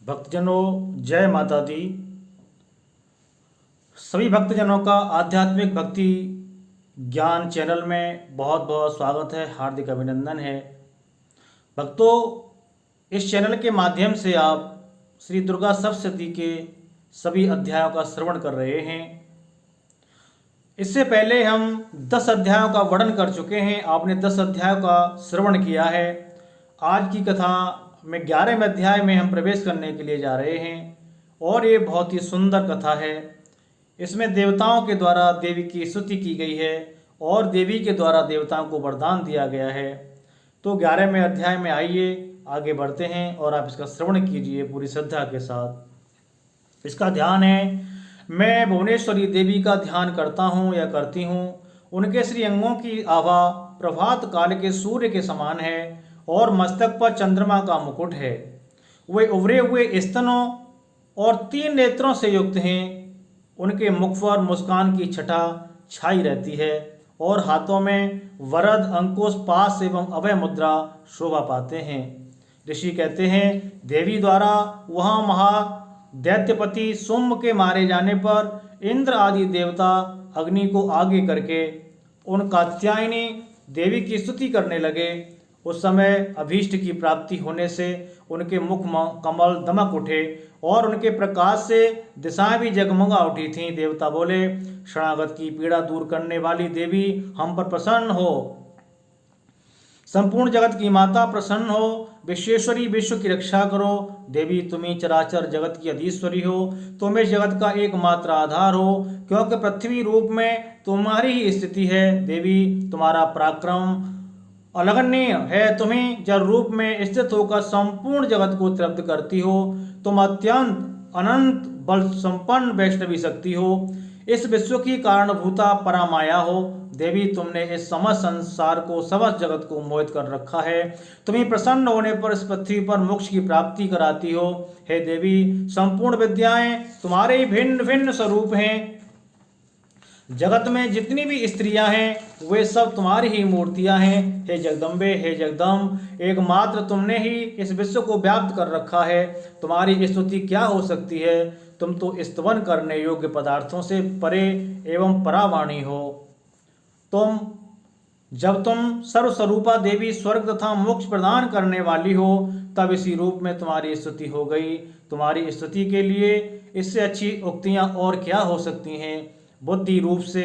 भक्तजनों, जय माता दी। सभी भक्तजनों का आध्यात्मिक भक्ति ज्ञान चैनल में बहुत बहुत स्वागत है, हार्दिक अभिनंदन है। भक्तों, इस चैनल के माध्यम से आप श्री दुर्गा सप्तशती के सभी अध्यायों का श्रवण कर रहे हैं। इससे पहले हम 10 अध्यायों का वर्णन कर चुके हैं, आपने 10 अध्यायों का श्रवण किया है। आज की कथा में 11वें अध्याय में हम प्रवेश करने के लिए जा रहे हैं और ये बहुत ही सुंदर कथा है। इसमें देवताओं के द्वारा देवी की स्तुति की गई है और देवी के द्वारा देवताओं को वरदान दिया गया है। तो 11वें अध्याय में आइए, आगे बढ़ते हैं और आप इसका श्रवण कीजिए पूरी श्रद्धा के साथ। इसका ध्यान है, मैं भुवनेश्वरी देवी का ध्यान करता हूँ या करती हूँ। उनके श्री अंगों की आभा प्रभात काल के सूर्य के समान है और मस्तक पर चंद्रमा का मुकुट है। वे उभरे हुए स्तनों और 3 नेत्रों से युक्त हैं। उनके मुख पर मुस्कान की छटा छाई रहती है और हाथों में वरद, अंकुश, पास एवं अभय मुद्रा शोभा पाते हैं। ऋषि कहते हैं, देवी द्वारा वहाँ महादैत्यपति शुंभ के मारे जाने पर इंद्र आदि देवता अग्नि को आगे करके उन कात्यायनी देवी की स्तुति करने लगे। उस समय अभीष्ट की प्राप्ति होने से उनके मुख कमल दमक उठे और उनके प्रकाश से दिशाएं भी जगमगा उठी थीं। देवता बोले, शरणागत की पीड़ा दूर करने वाली देवी, हम पर प्रसन्न हो। संपूर्ण जगत की माता, प्रसन्न हो। विश्वेश्वरी, विश्व की रक्षा करो। देवी, तुम्ही चराचर जगत की अधीश्वरी हो। तुम इस जगत का एकमात्र आधार हो, क्योंकि पृथ्वी रूप में तुम्हारी ही स्थिति है। देवी, तुम्हारा पराक्रम अलगन्य है। तुम्हें जल रूप में स्थित होकर संपूर्ण जगत को तृप्त करती हो। तुम अत्यंत अनंत बल संपन्न वैष्णवी शक्ति हो। इस विश्व की कारणभूता परामाया हो। देवी, तुमने इस समस्त संसार को, समस्त जगत को मोहित कर रखा है। तुम्हें प्रसन्न होने पर इस पृथ्वी पर मोक्ष की प्राप्ति कराती हो। हे देवी, संपूर्ण विद्याएं तुम्हारे ही भिन्न भिन्न स्वरूप हैं। जगत में जितनी भी स्त्रियां हैं वे सब तुम्हारी ही मूर्तियां हैं। हे जगदम्बे, हे जगदम्ब, एकमात्र तुमने ही इस विश्व को व्याप्त कर रखा है। तुम्हारी स्तुति क्या हो सकती है? तुम तो स्तवन करने योग्य पदार्थों से परे एवं परावाणी हो। जब तुम सर्वस्वरूपा देवी, स्वर्ग तथा मोक्ष प्रदान करने वाली हो, तब इसी रूप में तुम्हारी स्तुति हो गई। तुम्हारी स्तुति के लिए इससे अच्छी उक्तियां और क्या हो सकती हैं? बुद्धि रूप से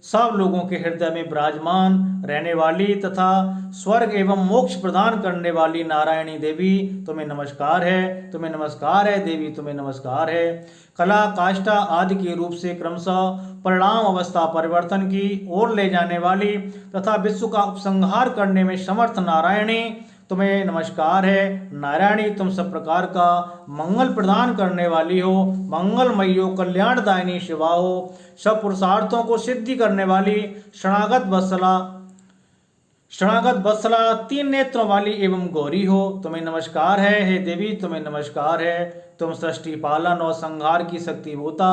सब लोगों के हृदय में विराजमान रहने वाली तथा स्वर्ग एवं मोक्ष प्रदान करने वाली नारायणी देवी, तुम्हें नमस्कार है। तुम्हें नमस्कार है देवी, तुम्हें नमस्कार है। कला, काष्ठा आदि के रूप से क्रमशः परिणाम अवस्था परिवर्तन की ओर ले जाने वाली तथा विश्व का उपसंहार करने में समर्थ नारायणी, तुम्हें नमस्कार है। नारायणी, तुम सब प्रकार का मंगल प्रदान करने वाली हो। मंगलमयी हो, कल्याणदायिनी शिवा हो, सब पुरुषार्थों को सिद्धि करने वाली शरणागत वत्सला 3 नेत्रों वाली एवं गौरी हो। तुम्हें नमस्कार है। हे देवी, तुम्हें नमस्कार है। तुम सृष्टि, पालन और संहार की शक्ति भूता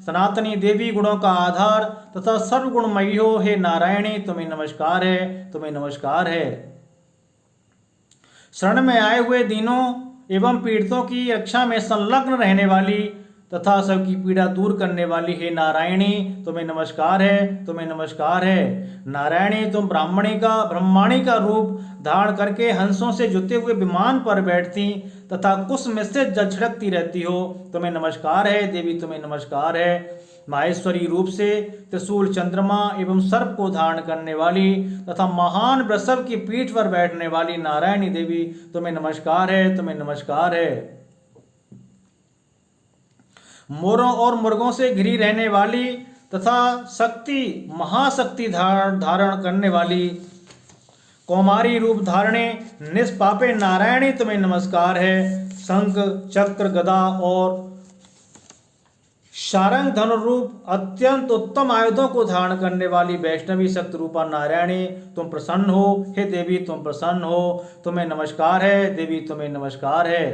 सनातनी देवी, गुणों का आधार तथा सर्वगुणमयी हो। हे नारायणी, तुम्हें नमस्कार है। तुम्हें नमस्कार है। शरण में आए हुए दीनों एवं पीड़ितों की रक्षा में संलग्न रहने वाली तथा सबकी पीड़ा दूर करने वाली हे नारायणी, तुम्हें नमस्कार है। तुम्हें नमस्कार है। नारायणी, तुम ब्रह्माणी का रूप धारण करके हंसों से जुते हुए विमान पर बैठती तथा कुश में से जल छिड़कती रहती हो। तुम्हें नमस्कार है देवी, तुम्हें नमस्कार है। माहेश्वरी रूप से त्रिशूल, चंद्रमा एवं सर्प को धारण करने वाली तथा महान वृषभ की पीठ पर बैठने वाली नारायणी देवी, तुम्हें नमस्कार है। तुम्हें नमस्कार है। मोरों और मुर्गों से घिरी रहने वाली तथा महाशक्ति धारण करने वाली कौमारी रूप धारणे निष्पापे नारायणी, तुम्हें नमस्कार है। शंख, चक्र, गदा और शारंग धनुरूप अत्यंत उत्तम आयुधों को धारण करने वाली वैष्णवी शक्ति रूपा नारायणी, तुम प्रसन्न हो। हे देवी, तुम प्रसन्न हो। तुम्हें नमस्कार है देवी, तुम्हें नमस्कार है।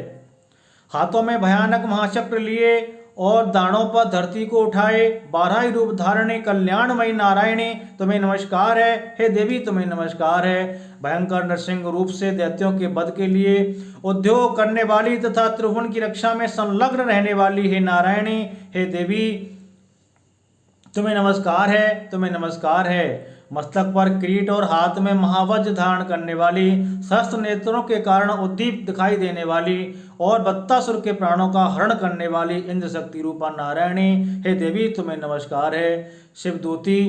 हाथों में भयानक महाचक्र लिए और दानों पर धरती को उठाए, 12 ही रूप धारणे कल्याणमयी नारायणी तुम्हें नमस्कार है। हे देवी तुम्हें नमस्कार है। भयंकर नरसिंह रूप से दैत्यों के वध के लिए उद्योग करने वाली तथा त्रिभुवन की रक्षा में संलग्न रहने वाली हे नारायणी, हे देवी तुम्हें नमस्कार है, तुम्हें नमस्कार है। मस्तक पर किरीट और हाथ में महावज्र धारण करने वाली, सहस्त्र नेत्रों के कारण उद्दीप दिखाई देने वाली और बत्तासुर के प्राणों का हरण करने वाली इंद्र शक्ति रूपा नारायणी, हे देवी तुम्हें नमस्कार है। शिवदूती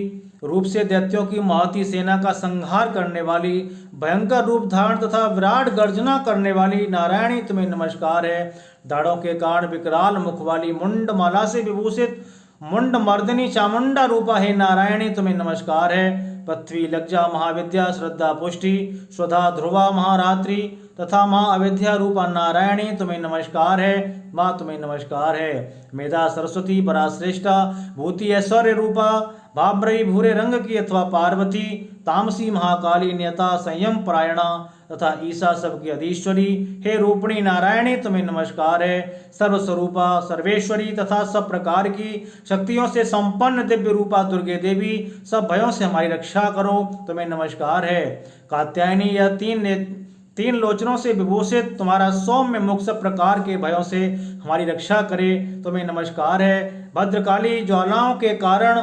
रूप से दैत्यों की महती सेना का संहार करने वाली, भयंकर रूप धारण तथा विराट गर्जना करने वाली नारायणी तुम्हें नमस्कार है। दाढ़ों के कारण विकराल मुख वाली, मुंड माला से विभूषित मुंड मर्दिनी चामुंडा रूपा हे नारायणी तुम्हें नमस्कार है। पृथ्वी लज्जा महाविद्या श्रद्धा पुष्टि स्वधा ध्रुवा महारात्रि तथा माँ अविद्या रूपा नारायणी तुम्हें नमस्कार है। माँ तुम्हें नमस्कार है। मेधा सरस्वती पराश्रेष्ठा भूति ऐश्वर्य रूपा भाब्रई भूरे रंग की अथवा पार्वती, तामसी महाकाली नियता संयम परायणा तथा ईसा सबकी अधीश्वरी, हे रूपणी नारायणी तुम्हें नमस्कार है। सर्वस्वरूपा सर्वेश्वरी तथा सब प्रकार की शक्तियों से संपन्न दिव्य रूपा दुर्गे देवी, सब भयों से हमारी रक्षा करो तुम्हें नमस्कार है। कात्यायनी यह तीन लोचनों से विभूषित तुम्हारा सौम्य मुख सब प्रकार के भयों से हमारी रक्षा करे तुम्हें नमस्कार है। भद्रकाली ज्वालाओं के कारण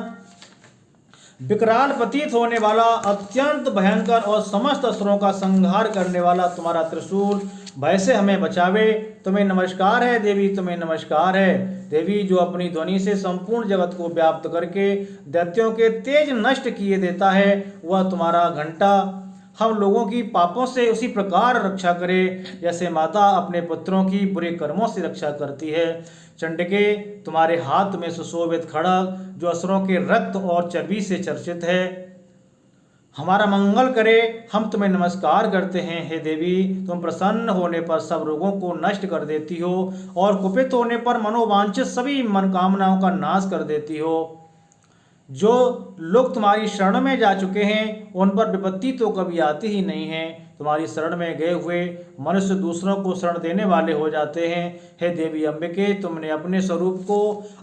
विकराल प्रतीत होने वाला, अत्यंत भयंकर और समस्त असुरों का संहार करने वाला तुम्हारा त्रिशूल भय से हमें बचावे तुम्हें नमस्कार है। देवी तुम्हें नमस्कार है। देवी जो अपनी ध्वनि से संपूर्ण जगत को व्याप्त करके दैत्यों के तेज नष्ट किए देता है, वह तुम्हारा घंटा हम लोगों की पापों से उसी प्रकार रक्षा करे जैसे माता अपने पुत्रों की बुरे कर्मों से रक्षा करती है। चंडिके तुम्हारे हाथ में सुशोभित खड़ग जो असुरों के रक्त और चर्बी से चर्चित है, हमारा मंगल करे हम तुम्हें नमस्कार करते हैं। हे देवी तुम प्रसन्न होने पर सब रोगों को नष्ट कर देती हो और कुपित होने पर मनोवांछित सभी मनोकामनाओं का नाश कर देती हो। जो लोग तुम्हारी शरण में जा चुके हैं उन पर विपत्ति तो कभी आती ही नहीं है। तुम्हारी शरण में गए हुए मनुष्य दूसरों को शरण देने वाले हो जाते हैं। हे देवी अंबिके तुमने अपने स्वरूप को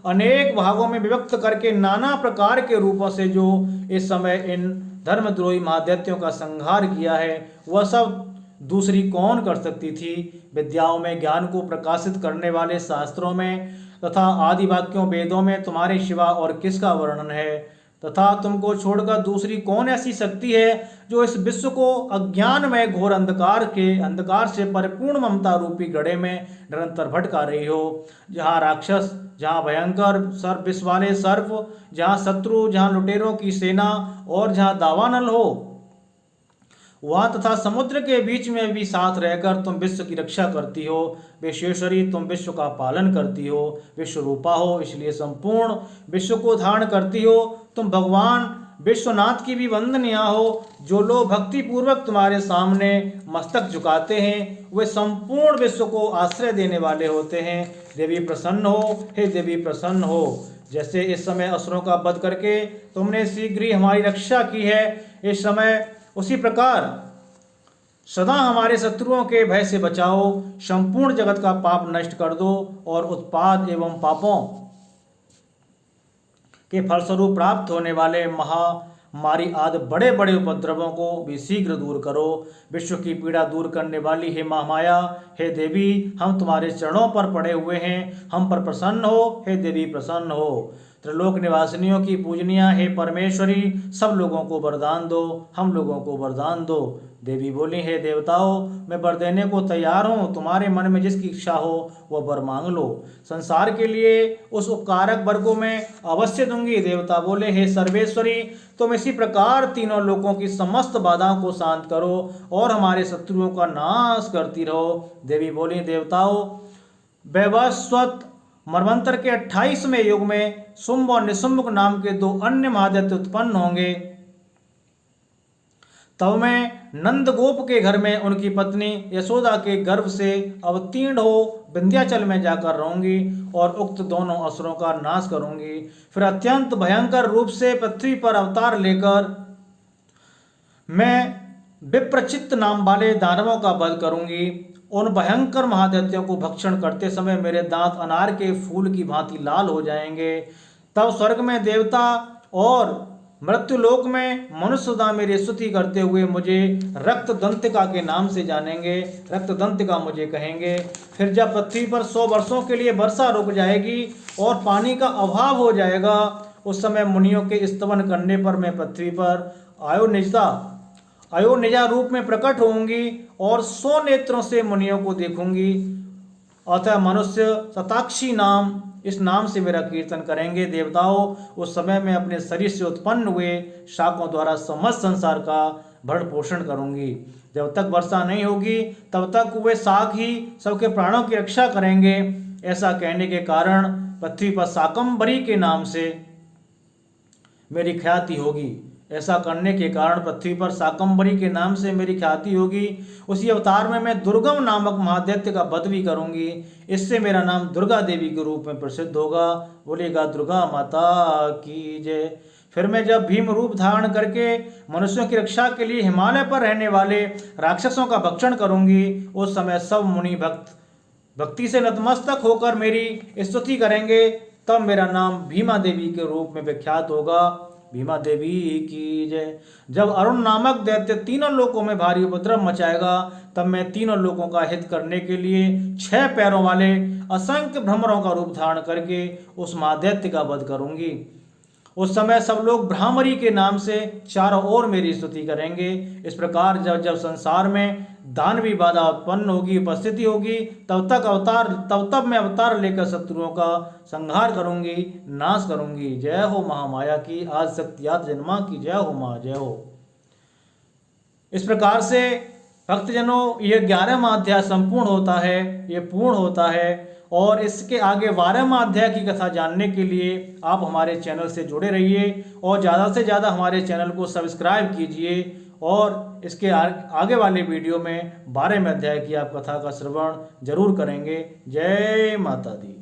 अनेक भागों में विभक्त करके नाना प्रकार के रूपों से जो इस समय इन धर्मद्रोही महादैत्यों का संहार किया है, वह सब दूसरी कौन कर सकती थी। विद्याओं में ज्ञान को प्रकाशित करने वाले शास्त्रों में तथा आदि वाक्यों वेदों में तुम्हारे सिवा और किसका वर्णन है, तथा तुमको छोड़कर दूसरी कौन ऐसी शक्ति है जो इस विश्व को अज्ञान में घोर अंधकार से परिपूर्ण ममता रूपी गड्ढे में निरंतर भटका रही हो। जहाँ राक्षस, जहाँ भयंकर सर्प विष वाले सर्प, जहाँ शत्रु, जहाँ लुटेरों की सेना और जहाँ दावानल हो, वहाँ तथा समुद्र के बीच में भी साथ रहकर तुम विश्व की रक्षा करती हो। विश्वेश्वरी तुम विश्व का पालन करती हो, विश्व रूपा हो इसलिए संपूर्ण विश्व को धारण करती हो। तुम भगवान विश्वनाथ की भी वंदनीय हो। जो लोग भक्ति पूर्वक तुम्हारे सामने मस्तक झुकाते हैं वे संपूर्ण विश्व को आश्रय देने वाले होते हैं। देवी प्रसन्न हो, हे देवी प्रसन्न हो। जैसे इस समय असुरों का वध करके तुमने शीघ्र ही हमारी रक्षा की है, इस समय उसी प्रकार सदा हमारे शत्रुओं के भय से बचाओ। संपूर्ण जगत का पाप नष्ट कर दो और उत्पाद एवं पापों के फलस्वरूप प्राप्त होने वाले महामारी आदि बड़े बड़े उपद्रवों को भी शीघ्र दूर करो। विश्व की पीड़ा दूर करने वाली हे महामाया, हे देवी हम तुम्हारे चरणों पर पड़े हुए हैं, हम पर प्रसन्न हो। हे देवी प्रसन्न हो। त्रिलोक निवासिनियों की पूजनिया हे परमेश्वरी सब लोगों को वरदान दो, हम लोगों को वरदान दो। देवी बोली, हे देवताओं मैं वर देने को तैयार हूँ, तुम्हारे मन में जिसकी इच्छा हो वह वर मांग लो। संसार के लिए उस उपकारक वर को मैं अवश्य दूंगी। देवता बोले, हे सर्वेश्वरी तुम इसी प्रकार तीनों लोकों की समस्त बाधाओं को शांत करो और हमारे शत्रुओं का नाश करती रहो। देवी बोली, देवताओं वैवस्वत मर्मंतर के 28वें युग में शुंभ और निशुंभ नाम के 2 अन्य महादैत्य उत्पन्न होंगे। तब मैं नंदगोप के घर में उनकी पत्नी यशोदा के गर्भ से अवतीर्ण हो विंध्याचल में जाकर रहूंगी और उक्त दोनों असुरों का नाश करूंगी। फिर अत्यंत भयंकर रूप से पृथ्वी पर अवतार लेकर मैं विप्रचित्त नाम वाले दानवों का वध करूंगी उन भयंकर महादैत्यों को भक्षण करते समय मेरे दांत अनार के फूल की भांति लाल हो जाएंगे। तब स्वर्ग में देवता और मृत्युलोक में मनुष्यदा मेरी स्तुति करते हुए मुझे रक्त दंतिका के नाम से जानेंगे, रक्त दंतिका मुझे कहेंगे। फिर जब पृथ्वी पर 100 वर्षों के लिए वर्षा रुक जाएगी और पानी का अभाव हो जाएगा, उस समय मुनियों के स्तवन करने पर मैं पृथ्वी पर अयोनिजा रूप में प्रकट होंगी और 100 नेत्रों से मुनियों को देखूंगी। अतः मनुष्य शताक्षी नाम, इस नाम से मेरा कीर्तन करेंगे। देवताओं, उस समय मैं अपने शरीर से उत्पन्न हुए शाकों द्वारा समस्त संसार का भरण पोषण करूंगी। जब तक वर्षा नहीं होगी तब तक वे शाक ही सबके प्राणों की रक्षा करेंगे। ऐसा कहने के कारण पृथ्वी पर शाकंभरी के नाम से मेरी ख्याति होगी। ऐसा करने के कारण पृथ्वी पर शाकंभरी के नाम से मेरी ख्याति होगी। उसी अवतार में मैं दुर्गम नामक महादैत्य का वध भी करूंगी। इससे मेरा नाम दुर्गा देवी के रूप में प्रसिद्ध होगा। बोलेगा दुर्गा माता की जय। फिर मैं जब भीम रूप धारण करके मनुष्यों की रक्षा के लिए हिमालय पर रहने वाले राक्षसों का भक्षण करूंगी, उस समय सब मुनि भक्ति से नतमस्तक होकर मेरी स्तुति करेंगे। तब मेरा नाम भीमा देवी के रूप में विख्यात होगा। भीमा देवी की जय। जब अरुण नामक दैत्य तीनों लोकों में भारी उपद्रव मचाएगा, तब मैं तीनों लोकों का हित करने के लिए 6 पैरों वाले असंख्य भ्रमरों का रूप धारण करके उस महादैत्य का वध करूंगी। उस समय सब लोग ब्राह्मरी के नाम से चारों ओर मेरी स्तुति करेंगे। इस प्रकार जब जब संसार में दानवी बाधा उत्पन्न होगी, उपस्थिति होगी, तब तब मैं अवतार लेकर शत्रुओं का संहार करूंगी, नाश करूंगी। जय हो महामाया की, आज शक्तियात जन्मा की। जय हो माँ, जय हो। इस प्रकार से भक्तजनों, यह 11वां अध्याय संपूर्ण होता है, ये पूर्ण होता है। और इसके आगे 12वां अध्याय की कथा जानने के लिए आप हमारे चैनल से जुड़े रहिए और ज़्यादा से ज़्यादा हमारे चैनल को सब्सक्राइब कीजिए। और इसके आगे वाले वीडियो में 12वें अध्याय की आप कथा का श्रवण जरूर करेंगे। जय माता दी।